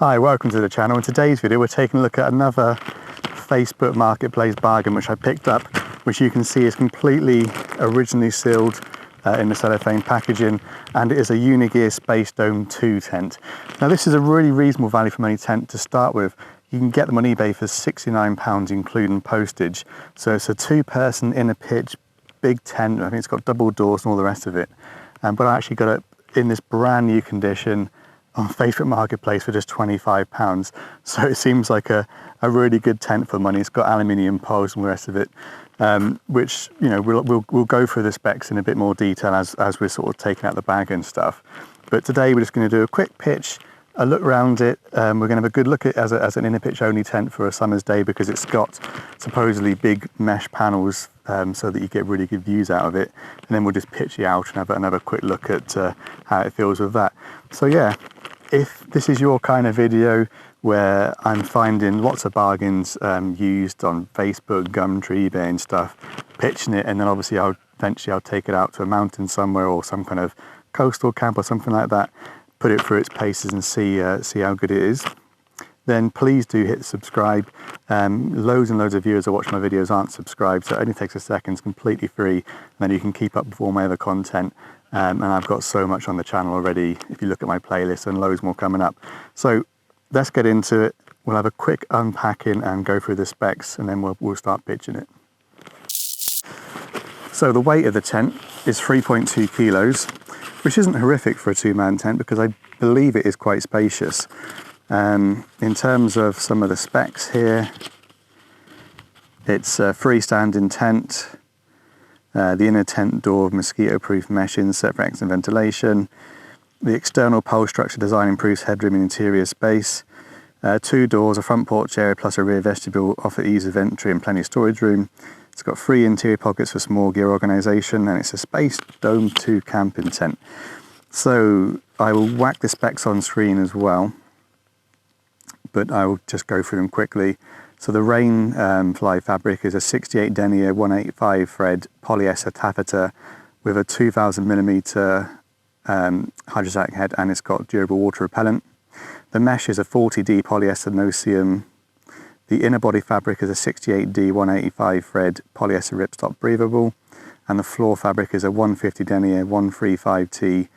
Hi, welcome to the channel. In today's video we're taking a look at another Facebook Marketplace bargain which I picked up, which you can see is completely originally sealed in the cellophane packaging, and it is a Unigear Space Dome 2 tent. Now this is a really reasonable value for money tent to start with. You can get them on eBay for £69 including postage. So it's a two-person inner pitch big tent. I think it's got double doors and all the rest of it. But I actually got it in this brand new condition on Facebook Marketplace for just £25. So it seems like a really good tent for money. It's got aluminium poles and the rest of it, which, you know, we'll go through the specs in a bit more detail as we're sort of taking out the bag and stuff. But today we're just going to do a quick pitch, a look around it. We're going to have a good look at it as an inner pitch only tent for a summer's day, because it's got supposedly big mesh panels so that you get really good views out of it. And then we'll just pitch it out and have another quick look at how it feels with that. So yeah, if this is your kind of video where I'm finding lots of bargains used on Facebook, Gumtree, eBay and stuff, pitching it, and then obviously eventually I'll take it out to a mountain somewhere or some kind of coastal camp or something like that, put it through its paces and see how good it is, then please do hit subscribe. Loads and loads of viewers who watch my videos aren't subscribed, so it only takes a second, it's completely free, and then you can keep up with all my other content. And I've got so much on the channel already, if you look at my playlist, and loads more coming up. So let's get into it. We'll have a quick unpacking and go through the specs, and then we'll start pitching it. So the weight of the tent is 3.2 kilos, which isn't horrific for a two-man tent because I believe it is quite spacious. In terms of some of the specs here, it's a freestanding tent. The inner tent door, mosquito-proof mesh insert for excellent ventilation. The external pole structure design improves headroom and interior space. 2 doors, a front porch area plus a rear vestibule offer ease of entry and plenty of storage room. It's got 3 interior pockets for small gear organisation, and it's a Space Dome 2 camping tent. So I will whack the specs on screen as well, but I will just go through them quickly. So the rain fly fabric is a 68 denier 185 thread polyester taffeta with a 2000mm hydrostatic head, and it's got durable water repellent. The mesh is a 40D polyester no-seam. The inner body fabric is a 68D 185 thread polyester ripstop breathable, and the floor fabric is a 150 denier 135T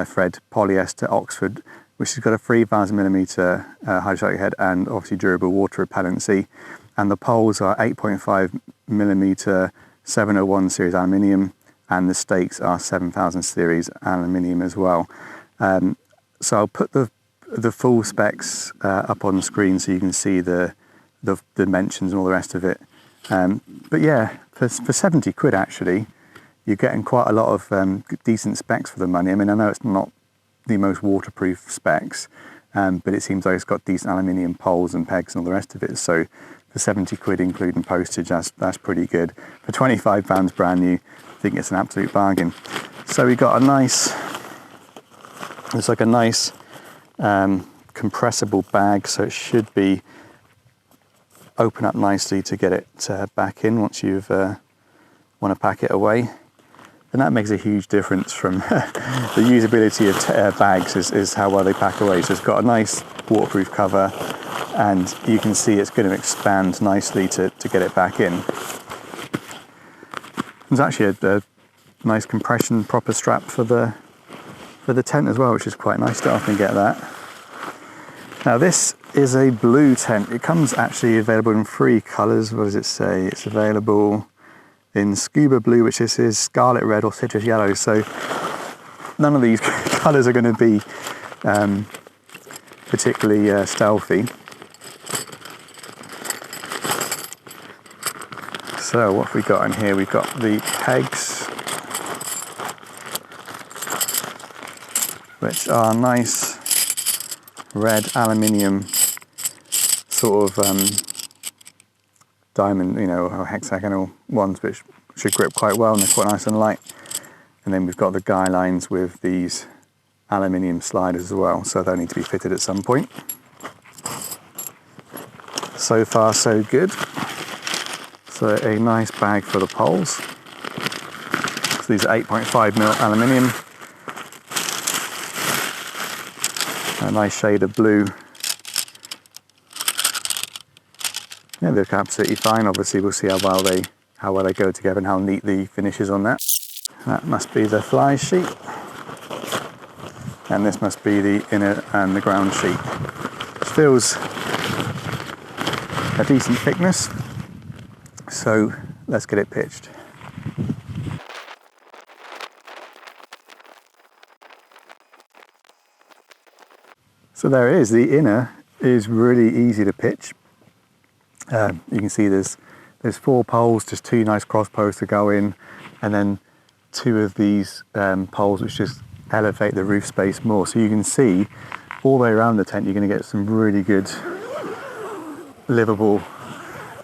thread polyester Oxford, which has got a 3000mm hydrostatic head and obviously durable water repellency. And the poles are 8.5mm 701 series aluminium, and the stakes are 7000 series aluminium as well. So I'll put the full specs up on the screen so you can see the dimensions and all the rest of it. But yeah, for 70 quid actually, you're getting quite a lot of decent specs for the money. I mean, I know it's not the most waterproof specs, but it seems like it's got decent aluminium poles and pegs and all the rest of it. So for 70 quid including postage, that's pretty good. For £25 brand new, I think it's an absolute bargain. So we got a nice, it's like a nice compressible bag, so it should be open up nicely to get it back in once you've want to pack it away. And that makes a huge difference from the usability of bags is how well they pack away. So it's got a nice waterproof cover, and you can see it's going to expand nicely to get it back in. There's actually a nice compression proper strap for the tent as well, which is quite nice to often get that. Now this is a blue tent. It comes actually available in 3 colours. What does it say? It's available in scuba blue, which is scarlet red or citrus yellow. So none of these colours are going to be particularly stealthy. So what have we got in here? We've got the pegs, which are nice red aluminium sort of diamond, you know, or hexagonal ones, which should grip quite well and they're quite nice and light. And then we've got the guy lines with these aluminium sliders as well, so they'll need to be fitted at some point. So far so good. So a nice bag for the poles. So these are 8.5mm aluminium. A nice shade of blue Yeah, they look absolutely fine. Obviously, we'll see how well they go together and how neat the finish is on that. That must be the fly sheet, and this must be the inner and the ground sheet. It feels a decent thickness, so let's get it pitched. So there it is. The inner is really easy to pitch. You can see there's 4 poles, just 2 nice cross posts to go in, and then 2 of these poles which just elevate the roof space more. So you can see all the way around the tent you're going to get some really good livable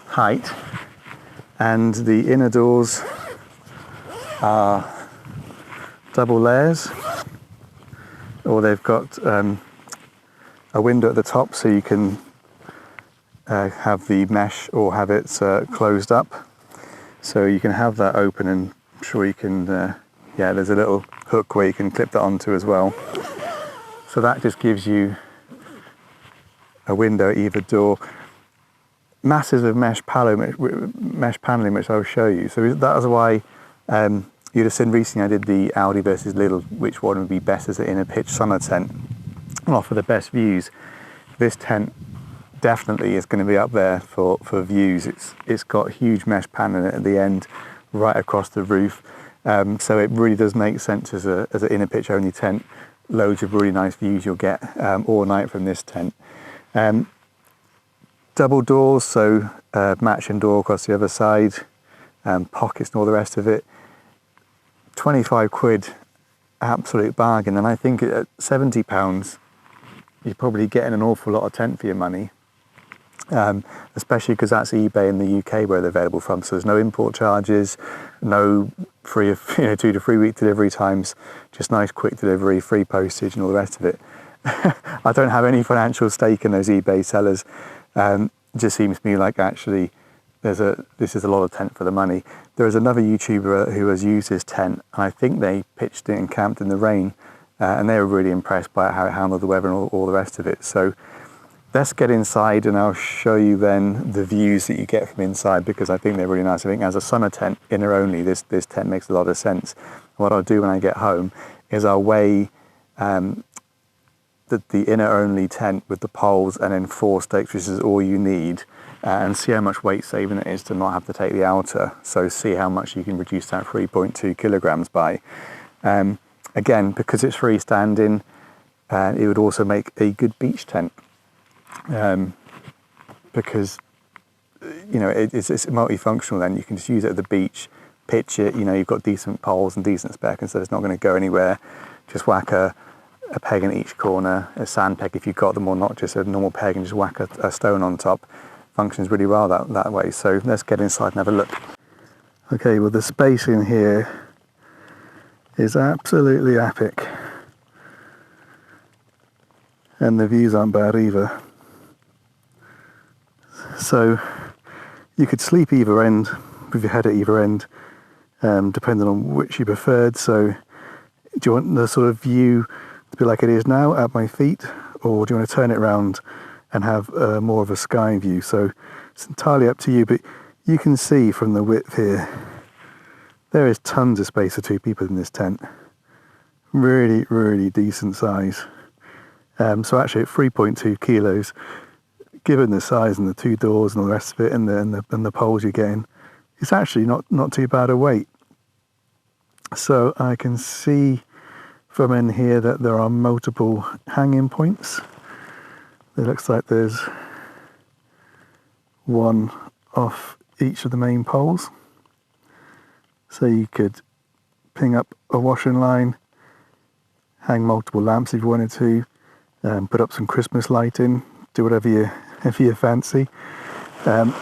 height. And the inner doors are double layers, or they've got a window at the top so you can have the mesh or have it closed up. So you can have that open, and I'm sure you can, yeah, there's a little hook where you can clip that onto as well. So that just gives you a window at either door. Masses of mesh paneling, which I'll show you. So that is why you'd have seen recently I did the Audi versus Lidl, which one would be best as an inner pitch summer tent and offer the best views. This tent definitely is going to be up there for views. It's got huge mesh paneling at the end, right across the roof. So it really does make sense as an inner pitch only tent. Loads of really nice views you'll get all night from this tent. Double doors, so matching door across the other side, pockets and all the rest of it. 25 quid, absolute bargain. And I think at £70, you're probably getting an awful lot of tent for your money. Especially because that's eBay in the UK where they're available from. So there's no import charges, no free, 2 to 3 week delivery times, just nice quick delivery, free postage and all the rest of it. I don't have any financial stake in those eBay sellers. It just seems to me like actually this is a lot of tent for the money. There is another YouTuber who has used his tent, and I think they pitched it and camped in the rain, and they were really impressed by how it handled the weather and all the rest of it. So let's get inside and I'll show you then the views that you get from inside, because I think they're really nice. I think as a summer tent, inner only, this tent makes a lot of sense. What I'll do when I get home is I'll weigh the inner only tent with the poles and then 4 stakes, which is all you need, and see how much weight saving it is to not have to take the outer. So see how much you can reduce that 3.2 kilograms by. Again, because it's freestanding, it would also make a good beach tent. Because it's multifunctional. Then you can just use it at the beach, pitch it. You've got decent poles and decent spec, and so it's not going to go anywhere. Just whack a peg in each corner, a sand peg if you've got them, or not just a normal peg, and just whack a stone on top. Functions really well that way. So let's get inside and have a look. Okay, well the space in here is absolutely epic, and the views aren't bad either. So you could sleep either end with your head at either end, depending on which you preferred. So do you want the sort of view to be like it is now at my feet, or do you want to turn it around and have more of a sky view? So it's entirely up to you, but you can see from the width here, there is tons of space for 2 people in this tent. Really, really decent size. So actually at 3.2 kilos, given the size and the 2 doors and all the rest of it, and the poles you're getting, it's actually not too bad a weight. So I can see from in here that there are multiple hanging points. It looks like there's one off each of the main poles. So you could ping up a washing line, hang multiple lamps if you wanted to, put up some Christmas lighting, do whatever you fancy. And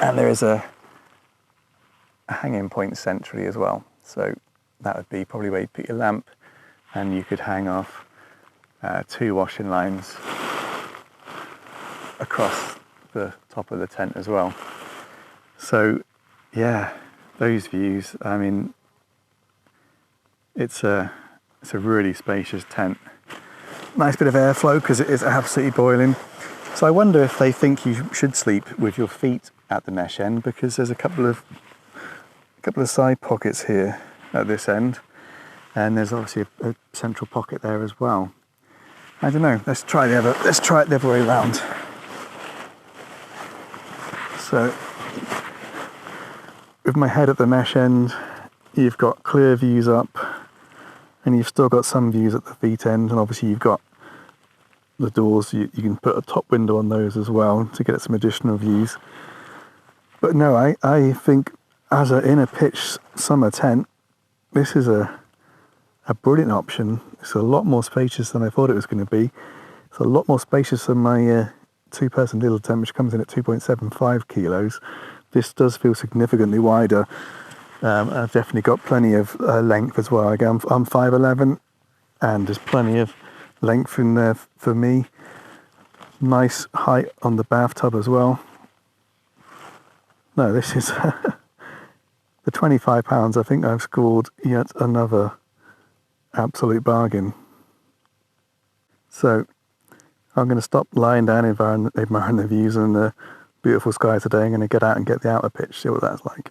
there is a hanging point centrally as well. So that would be probably where you put your lamp, and you could hang off 2 washing lines across the top of the tent as well. So yeah, those views, I mean, it's a really spacious tent. Nice bit of airflow because it is absolutely boiling. So I wonder if they think you should sleep with your feet at the mesh end, because there's a couple of side pockets here at this end, and there's obviously a central pocket there as well. I don't know. Let's try it the other way around. So with my head at the mesh end, you've got clear views up, and you've still got some views at the feet end, and obviously you've got the doors. You can put a top window on those as well to get some additional views. But no, I think as in a pitch summer tent, this is a brilliant option. It's a lot more spacious than I thought it was going to be. It's a lot more spacious than my two-person little tent, which comes in at 2.75 kilos. This does feel significantly wider. I've definitely got plenty of length as well. Again, I'm 5'11", and there's plenty of length in there for me. Nice height on the bathtub as well. No, this is for £25. I think I've scored yet another absolute bargain. So I'm going to stop lying down admiring the views and the beautiful sky today. I'm going to get out and get the outer pitch, see what that's like.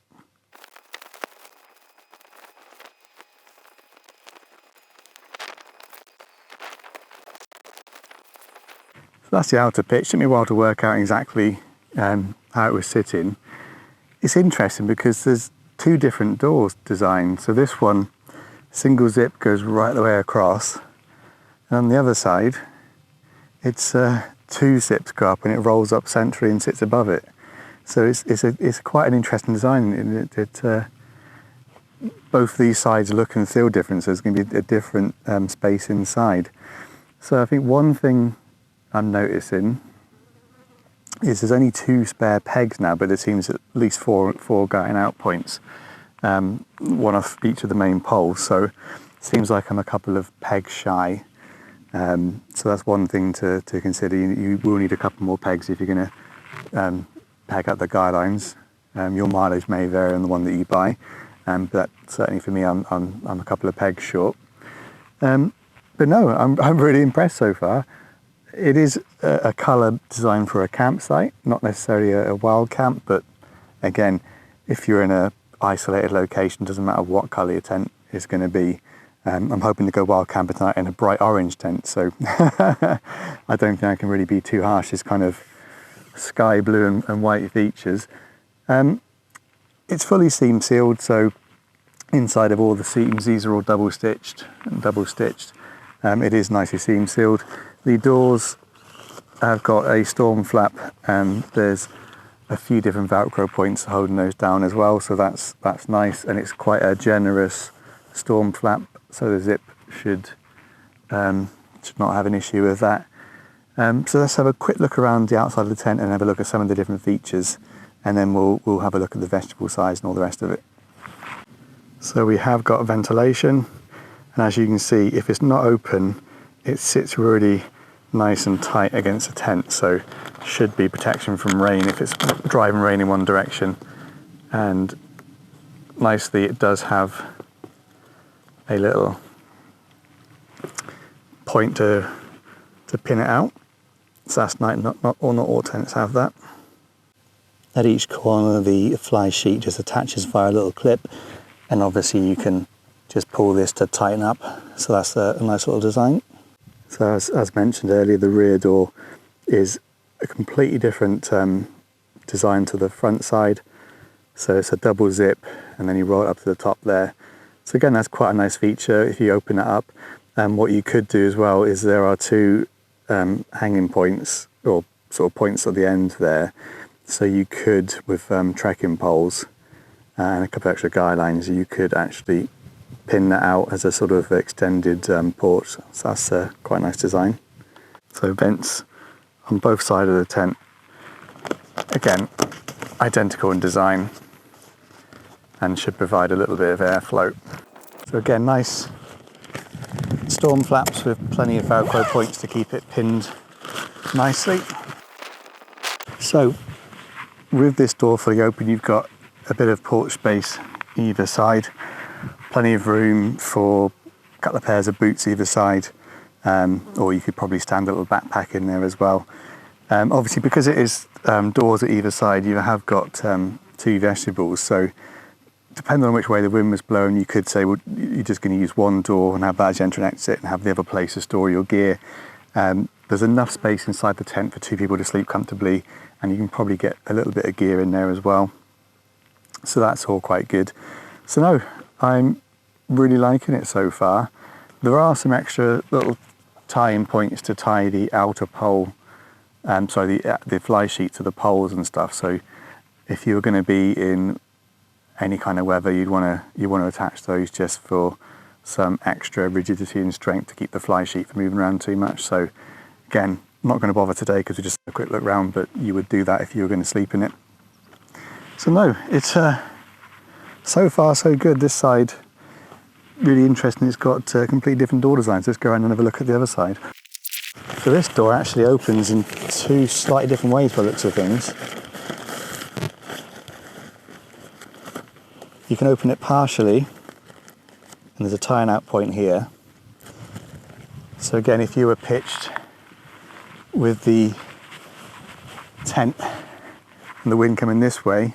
So that's the outer pitch. It took me a while to work out exactly how it was sitting. It's interesting because there's two different doors designed. So this one, single zip, goes right the way across, and on the other side it's two zips go up and it rolls up centrally and sits above it. So it's quite an interesting design. Both these sides look and feel different, so there's going to be a different space inside. So I think one thing I'm noticing is there's only two spare pegs now, but there seems at least four going out points, one off each of the main poles. So it seems like I'm a couple of pegs shy. So that's one thing to consider. You will need a couple more pegs if you're going to peg up the guy lines. Your mileage may vary on the one that you buy, but certainly for me, I'm a couple of pegs short. But no, I'm really impressed so far. It is a colour designed for a campsite, not necessarily a wild camp, but again, if you're in a isolated location, doesn't matter what colour your tent is going to be. I'm hoping to go wild camping tonight in a bright orange tent, so I don't think I can really be too harsh. It's kind of sky blue and white features. It's fully seam sealed, so inside of all the seams, these are all double stitched. It is nicely seam sealed. The doors have got a storm flap, and there's a few different Velcro points holding those down as well, so that's nice, and it's quite a generous storm flap, so the zip should not have an issue with that. So let's have a quick look around the outside of the tent and have a look at some of the different features, and then we'll have a look at the vegetable size and all the rest of it. So we have got ventilation, and as you can see, if it's not open, it sits really nice and tight against the tent, so should be protection from rain if it's driving rain in one direction. And nicely, it does have a little point to pin it out, so that's nice. Not all tents have that. At each corner, the fly sheet just attaches via a little clip, and obviously you can just pull this to tighten up, so that's a nice little design. So as mentioned earlier, the rear door is a completely different design to the front side. So it's a double zip, and then you roll it up to the top there. So again, that's quite a nice feature if you open it up. What you could do as well is there are two hanging points, or sort of points at the end there. So you could, with trekking poles and a couple of extra guy lines, you could actually pin that out as a sort of extended porch. So that's quite a nice design. So vents on both sides of the tent. Again, identical in design and should provide a little bit of airflow. So again, nice storm flaps with plenty of Velcro points to keep it pinned nicely. So with this door fully open, you've got a bit of porch space either side. Plenty of room for a couple of pairs of boots either side, or you could probably stand a little backpack in there as well. Obviously, because it is doors at either side, you have got 2 vestibules. So depending on which way the wind was blowing, you could say, well, you're just going to use one door and have that as your enter and exit and have the other place to store your gear. There's enough space inside the tent for 2 people to sleep comfortably, and you can probably get a little bit of gear in there as well. So that's all quite good. So no, I'm really liking it so far. There are some extra little tie-in points to tie the outer pole, the fly sheet to the poles and stuff. So if you were going to be in any kind of weather, you want to attach those just for some extra rigidity and strength to keep the fly sheet from moving around too much. So again, I'm not going to bother today because we just had a quick look round, but you would do that if you were going to sleep in it. So no, it's so far so good. This side, really interesting. It's got completely different door designs. Let's go around and have a look at the other side. So this door actually opens in 2 slightly different ways by the looks of things. You can open it partially, and there's a tie-in out point here. So again, if you were pitched with the tent and the wind coming this way,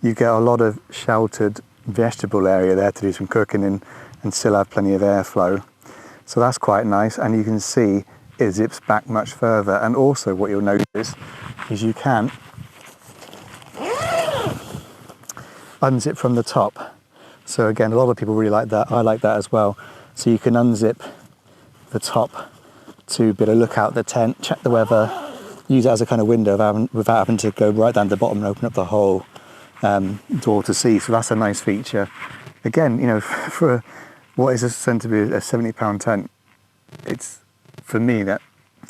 you get a lot of sheltered vegetable area there to do some cooking in and still have plenty of airflow. So that's quite nice, and you can see it zips back much further. And also what you'll notice is you can unzip from the top. So again, a lot of people really like that. I like that as well. So you can unzip the top to be able to look out the tent, check the weather, use it as a kind of window without having to go right down to the bottom and open up the whole door to see. So that's a nice feature. Again, you know, for what is said to be a £70 tent, it's, for me, that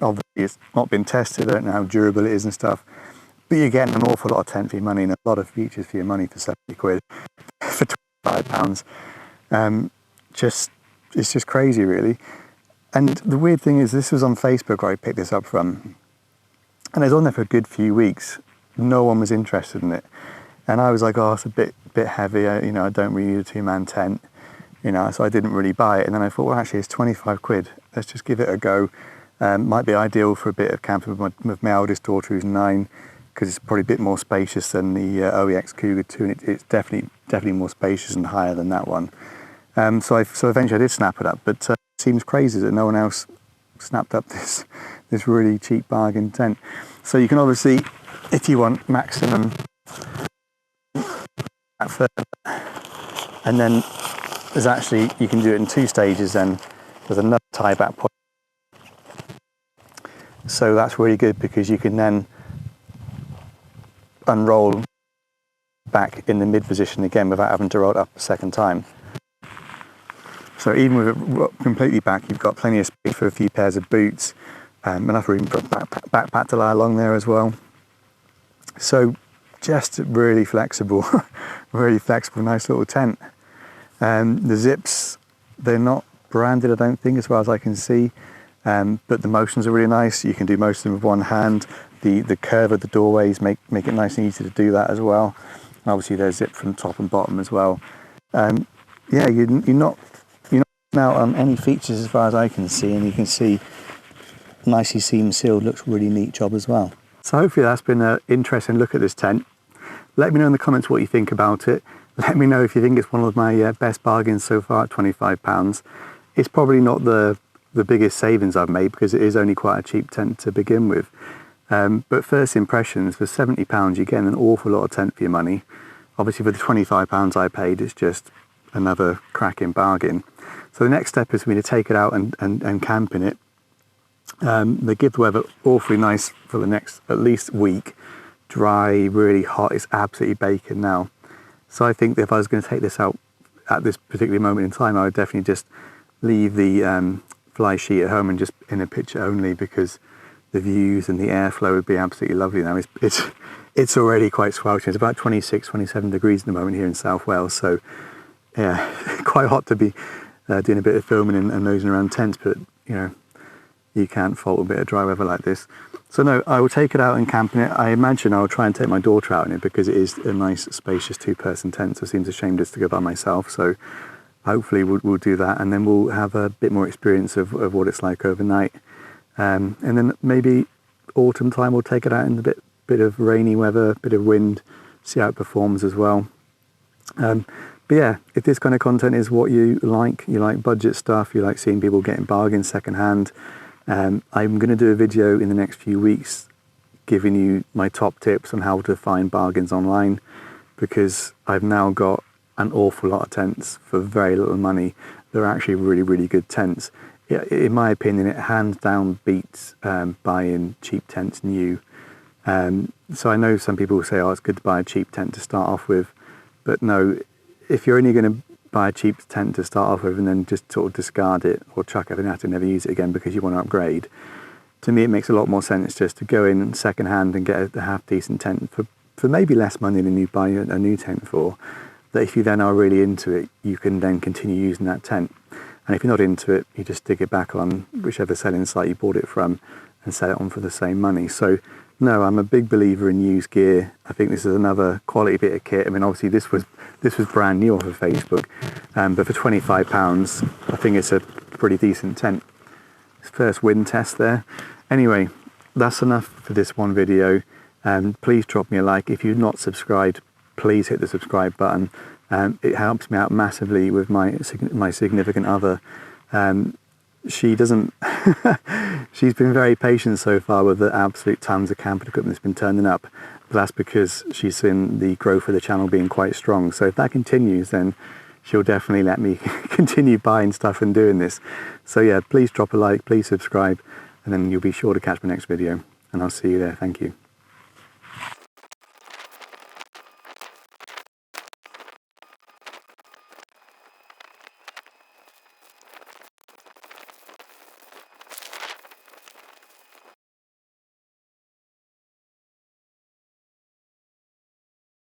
obviously it's not been tested. I don't know how durable it is and stuff, but you're getting an awful lot of tent for your money and a lot of features for your money for 70 quid, for £25. It's just crazy, really. And the weird thing is, this was on Facebook where I picked this up from, and it was on there for a good few weeks. No one was interested in it, and I was like, oh, it's a bit heavy. You know, I don't really need a 2-man tent. You know, so I didn't really buy it. And then I thought, well, actually, it's 25 quid. Let's just give it a go. Might be ideal for a bit of camping with my eldest daughter, who's 9, because it's probably a bit more spacious than the OEX Cougar 2, and it's definitely more spacious and higher than that one. So eventually I did snap it up, but it seems crazy that no one else snapped up this really cheap bargain tent. So you can obviously, if you want maximum, and then there's actually, you can do it in 2 stages, then there's another tie back point. So that's really good because you can then unroll back in the mid position again without having to roll it up a second time. So even with it completely back, you've got plenty of space for a few pairs of boots, enough room for a backpack to lie along there as well. So just really flexible, nice little tent. The zips, they're not branded, I don't think, as far as I can see, but the motions are really nice. You can do most of them with one hand. The curve of the doorways make it nice and easy to do that as well. And obviously they're zipped from top and bottom as well. Yeah, you're not out on any features as far as I can see, and you can see nicely seam sealed. Looks really neat job as well. So hopefully that's been an interesting look at this tent. Let me know in the comments what you think about it. Let me know if you think it's one of my best bargains so far at £25. It's probably not the biggest savings I've made because it is only quite a cheap tent to begin with. But first impressions, for £70 you're getting an awful lot of tent for your money. Obviously for the £25 I paid, it's just another cracking bargain. So the next step is for me to take it out and camp in it. They give the weather awfully nice for the next at least week. Dry, really hot, it's absolutely baking now. So I think that if I was going to take this out at this particular moment in time, I would definitely just leave the fly sheet at home and just in a picture only, because the views and the airflow would be absolutely lovely now. It's already quite sweltering. It's about 26, 27 degrees at the moment here in South Wales. So yeah, quite hot to be doing a bit of filming and nosing around tents, but you know, you can't fault a bit of dry weather like this. So no, I will take it out and camp in it. I imagine I will try and take my daughter out in it because it is a nice, spacious 2-person tent. So it seems a shame just to go by myself. So hopefully we'll do that, and then we'll have a bit more experience of what it's like overnight. And then maybe autumn time, we'll take it out in a bit of rainy weather, bit of wind, see how it performs as well. But yeah, if this kind of content is what you like budget stuff, you like seeing people getting bargains secondhand, I'm going to do a video in the next few weeks giving you my top tips on how to find bargains online, because I've now got an awful lot of tents for very little money. They're actually really, really good tents. In my opinion, it hands down beats buying cheap tents new. So I know some people will say, oh, it's good to buy a cheap tent to start off with, but no, if you're only going to buy a cheap tent to start off with and then just sort of discard it or chuck it and have to never use it again because you want to upgrade, to me it makes a lot more sense just to go in second hand and get a half decent tent for maybe less money than you buy a new tent for, that if you then are really into it, you can then continue using that tent. And if you're not into it, you just stick it back on whichever selling site you bought it from and sell it on for the same money. So no, I'm a big believer in used gear. I think this is another quality bit of kit. I mean, obviously this was brand new off of Facebook, but for £25, I think it's a pretty decent tent. First wind test there. Anyway, that's enough for this one video. Please drop me a like. If you're not subscribed, please hit the subscribe button. It helps me out massively with my significant other. She doesn't she's been very patient so far with the absolute tons of camper equipment that's been turning up, but that's because she's seen the growth of the channel being quite strong. So if that continues, then she'll definitely let me continue buying stuff and doing this. So yeah, please drop a like, please subscribe, and then you'll be sure to catch my next video, and I'll see you there. Thank you.